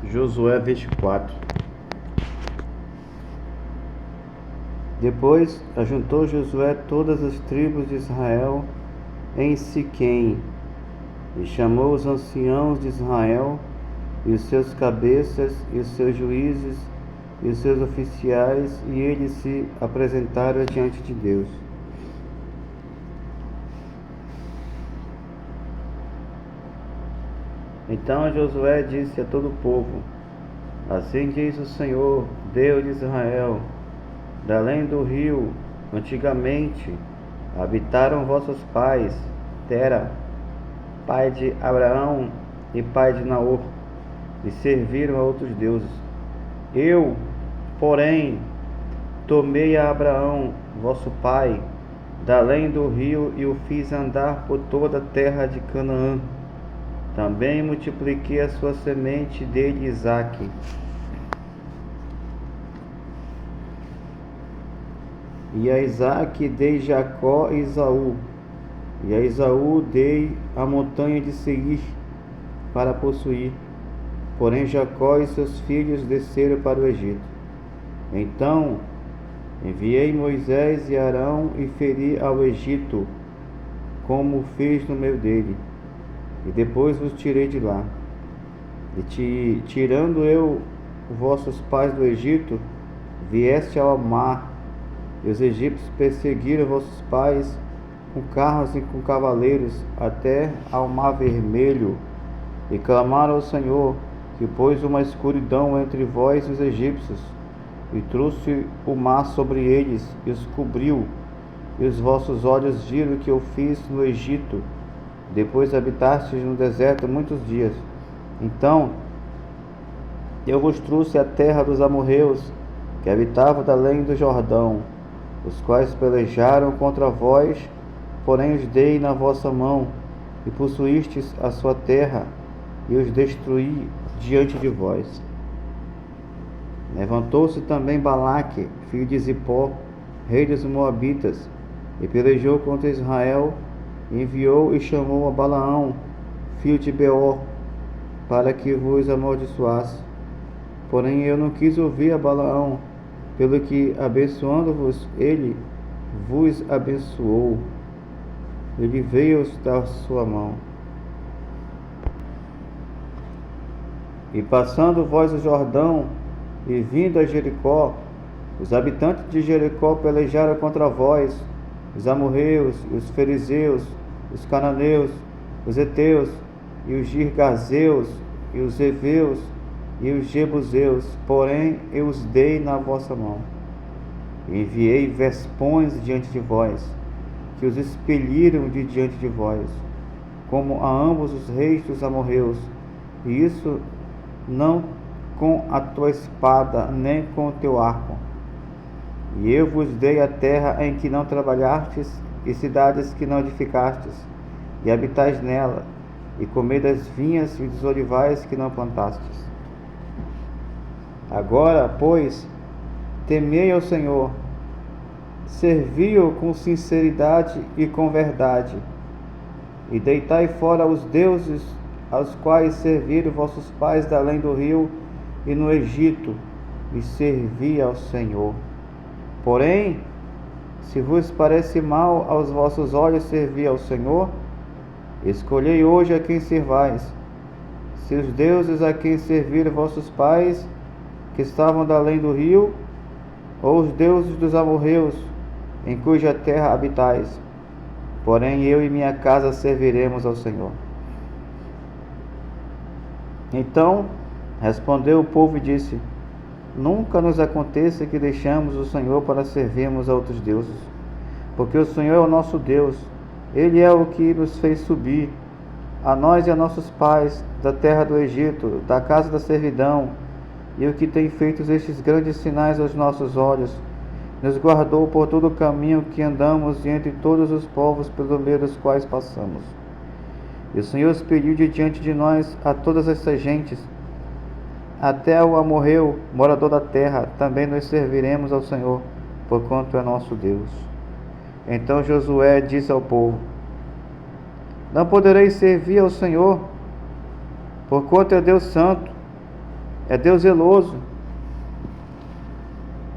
Josué 24. Depois ajuntou Josué todas as tribos de Israel em Siquém, e chamou os anciãos de Israel, e os seus cabeças, e os seus juízes, e os seus oficiais, e eles se apresentaram diante de Deus. Então Josué disse a todo o povo: Assim diz o Senhor, Deus de Israel: da além do rio, antigamente habitaram vossos pais, Tera, pai de Abraão e pai de Naor, e serviram a outros deuses. Eu, porém, tomei a Abraão, vosso pai, da além do rio, e o fiz andar por toda a terra de Canaã. Também multipliquei a sua semente dele, Isaque. E a Isaque dei Jacó e Esaú. E a Esaú dei a montanha de Seir para possuir. Porém Jacó e seus filhos desceram para o Egito. Então enviei Moisés e Arão e feri ao Egito, como fiz no meio dele. E depois vos tirei de lá. E tirando eu vossos pais do Egito, vieste ao mar, e os egípcios perseguiram vossos pais com carros e com cavaleiros até ao mar vermelho, e clamaram ao Senhor, que pôs uma escuridão entre vós e os egípcios, e trouxe o mar sobre eles, e os cobriu, e os vossos olhos viram o que eu fiz no Egito. Depois habitastes no deserto muitos dias. Então eu vos trouxe a terra dos amorreus, que habitavam da além do Jordão, os quais pelejaram contra vós, porém os dei na vossa mão, e possuístes a sua terra, e os destruí diante de vós. Levantou-se também Balaque, filho de Zippor, rei dos Moabitas, e pelejou contra Israel, e enviou e chamou a Balaão, filho de Beor, para que vos amaldiçoasse. Porém eu não quis ouvir a Balaão, pelo que, abençoando-vos, ele vos abençoou. Ele veio da sua mão. E passando vós o Jordão, e vindo a Jericó, os habitantes de Jericó pelejaram contra vós, os amorreus, os fariseus, os cananeus, os heteus, e os girgazeus, e os heveus, e os jebuseus, porém eu os dei na vossa mão. E enviei vespões diante de vós, que os expeliram de diante de vós, como a ambos os reis dos amorreus, e isso não com a tua espada, nem com o teu arco. E eu vos dei a terra em que não trabalhastes, e cidades que não edificastes, e habitais nela, e comei das vinhas e dos olivais que não plantastes. Agora, pois, temei ao Senhor, servi-o com sinceridade e com verdade, e deitai fora os deuses aos quais serviram vossos pais da além do rio e no Egito, e servi ao Senhor. Porém, se vos parece mal aos vossos olhos servir ao Senhor, escolhei hoje a quem servais, se os deuses a quem serviram vossos pais, que estavam da além do rio, ou os deuses dos amorreus, em cuja terra habitais. Porém eu e minha casa serviremos ao Senhor. Então respondeu o povo e disse: Nunca nos aconteça que deixamos o Senhor para servirmos a outros deuses, porque o Senhor é o nosso Deus. Ele é o que nos fez subir, a nós e a nossos pais, da terra do Egito, da casa da servidão, e o que tem feito estes grandes sinais aos nossos olhos, nos guardou por todo o caminho que andamos e entre todos os povos pelo meio dos quais passamos. E o Senhor expeliu de diante de nós a todas essas gentes, até o amorreu, morador da terra. Também nós serviremos ao Senhor, porquanto é nosso Deus. Então Josué disse ao povo: Não podereis servir ao Senhor, porquanto é Deus santo. é Deus zeloso,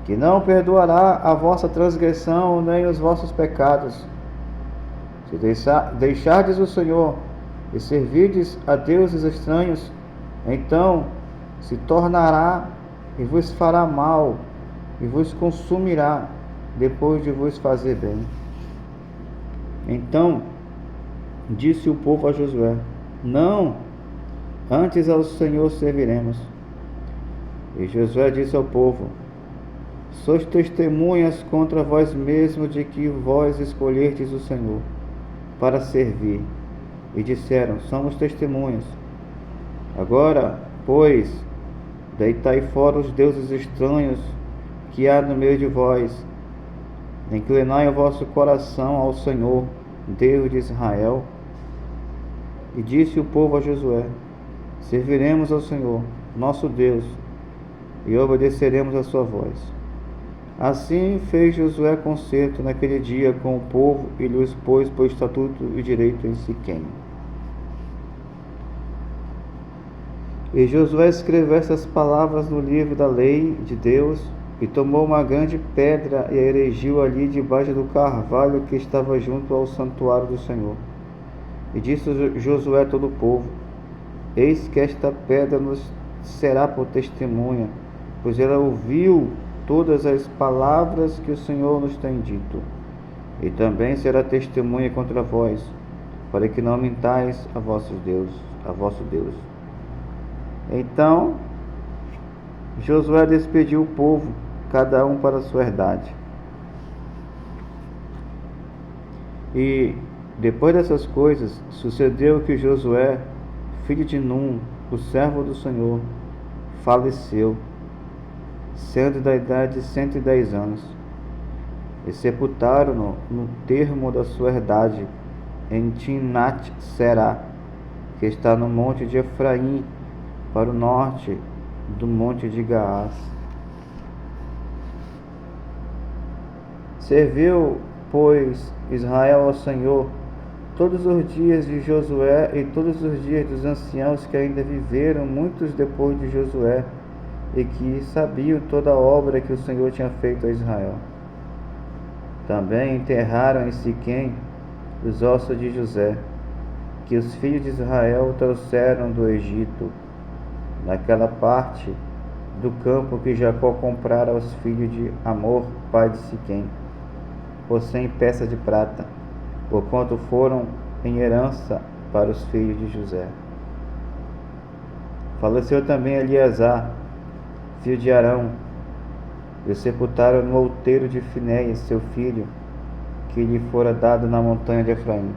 que não perdoará a vossa transgressão nem os vossos pecados. Se deixardes o Senhor e servirdes a deuses estranhos, então se tornará e vos fará mal e vos consumirá depois de vos fazer bem. Então disse o povo a Josué: não, antes ao Senhor serviremos. E Josué disse ao povo: sois testemunhas contra vós mesmos de que vós escolhestes o Senhor para servir. E disseram: somos testemunhas. Agora, pois, deitai fora os deuses estranhos que há no meio de vós. Inclinai o vosso coração ao Senhor, Deus de Israel. E disse o povo a Josué: serviremos ao Senhor, nosso Deus, e obedeceremos a sua voz. Assim fez Josué concerto naquele dia com o povo e lhes pôs por estatuto e direito em Siquém. E Josué escreveu essas palavras no livro da lei de Deus, e tomou uma grande pedra e a erigiu ali debaixo do carvalho que estava junto ao santuário do Senhor. E disse Josué a todo o povo: eis que esta pedra nos será por testemunha, pois ela ouviu todas as palavras que o Senhor nos tem dito. E também será testemunha contra vós, para que não mintais a vosso Deus. Então Josué despediu o povo, cada um para a sua herdade. E depois dessas coisas, sucedeu que Josué, filho de Num, o servo do Senhor, faleceu, sendo da idade de 110 anos, e sepultaram-no no termo da sua herdade, em Timnat-Será, que está no monte de Efraim, para o norte do monte de Gaás. Serviu, pois, Israel ao Senhor todos os dias de Josué e todos os dias dos anciãos que ainda viveram, muitos depois de Josué, e que sabiam toda a obra que o Senhor tinha feito a Israel. Também enterraram em Siquém os ossos de José, que os filhos de Israel trouxeram do Egito, naquela parte do campo que Jacó comprara aos filhos de Amor, pai de Siquém, por 100 peças de prata, porquanto foram em herança para os filhos de José. Faleceu também Eleazar, filho de Arão, e o sepultaram no outeiro de Finéias, seu filho, que lhe fora dado na montanha de Efraim.